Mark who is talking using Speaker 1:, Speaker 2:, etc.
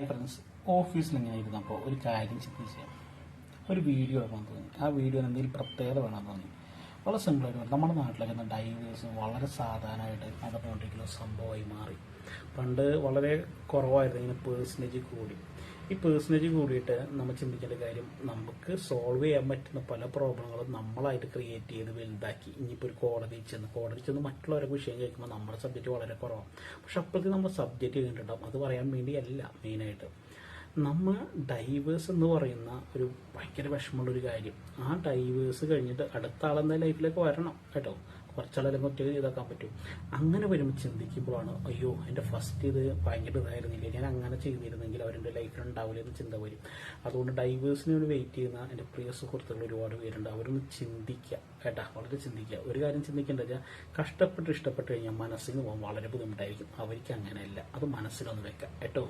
Speaker 1: Friends, ഓഫീസിൽ ഇങ്ങനെ ഇരുന്നപ്പോൾ ഒരു കാര്യം ചിന്തിച്ചു, ഒരു വീഡിയോ വേണം തോന്നി. ആ വീഡിയോ എന്തെങ്കിലും പ്രത്യേകത വേണമെന്ന് തോന്നി. വളരെ സിമ്പിളായിട്ട് വരും. നമ്മുടെ നാട്ടിലൊക്കെ ഡൈവേഴ്സ് വളരെ സാധാരണമായിട്ട് നടന്നുകൊണ്ടിരിക്കുന്ന സംഭവമായി മാറി. പണ്ട് വളരെ കുറവായിരുന്നു, ഇങ്ങനെ പേഴ്സൻറ്റേജ് കൂടി. ഈ പേഴ്സൻറ്റേജ് കൂടിയിട്ട് നമ്മൾ ചിന്തിക്കേണ്ട കാര്യം, നമുക്ക് സോൾവ് ചെയ്യാൻ പറ്റുന്ന പല പ്രോബ്ലങ്ങളും നമ്മളായിട്ട് ക്രിയേറ്റ് ചെയ്ത് വലുതാക്കി. ഇനിയിപ്പോൾ ഒരു കോടതിയിൽ ചെന്ന് മറ്റുള്ളവരെ വിഷയം കേൾക്കുമ്പോൾ നമ്മുടെ സബ്ജക്റ്റ് വളരെ കുറവാണ്. പക്ഷെ അപ്പോഴത്തേക്ക് നമ്മൾ സബ്ജക്റ്റ് ചെയ്തിട്ടുണ്ടാവും. അത് പറയാൻ വേണ്ടിയല്ല മെയിനായിട്ട്. നമ്മൾ ഡൈവേഴ്സ് എന്ന് പറയുന്ന ഒരു ഭയങ്കര വിഷമമുള്ളൊരു കാര്യം. ആ ഡൈവേഴ്സ് കഴിഞ്ഞിട്ട് അടുത്ത ആളെന്ന ലൈഫിലേക്ക് വരണം കേട്ടോ. കുറച്ചാളെല്ലാം ഒറ്റയ്ക്ക് ചെയ്താക്കാൻ പറ്റും. അങ്ങനെ വരുമ്പോൾ ചിന്തിക്കുമ്പോഴാണ്, അയ്യോ എൻ്റെ ഫസ്റ്റ് ഇത് ഭയങ്കര ഇതായിരുന്നില്ല, ഞാൻ അങ്ങനെ ചെയ്തിരുന്നെങ്കിൽ അവരുടെ ലൈഫിൽ ഉണ്ടാവില്ല എന്ന് ചിന്ത വരും. അതുകൊണ്ട് ഡൈവേഴ്സിന് വേണ്ടി വെയിറ്റ് ചെയ്യുന്ന എൻ്റെ പ്രിയ സുഹൃത്തുക്കൾ ഒരുപാട് പേരുണ്ട്. അവരൊന്ന് ചിന്തിക്കുക കേട്ടാ, വളരെ ചിന്തിക്കുക. ഒരു കാര്യം ചിന്തിക്കേണ്ടത് വെച്ചാൽ, കഷ്ടപ്പെട്ട് ഇഷ്ടപ്പെട്ട് കഴിഞ്ഞാൽ മനസ്സിന് പോകാൻ വളരെ ബുദ്ധിമുട്ടായിരിക്കും. അവർക്ക് അങ്ങനെയല്ല, അത് മനസ്സിലൊന്ന് വെക്കാം കേട്ടോ.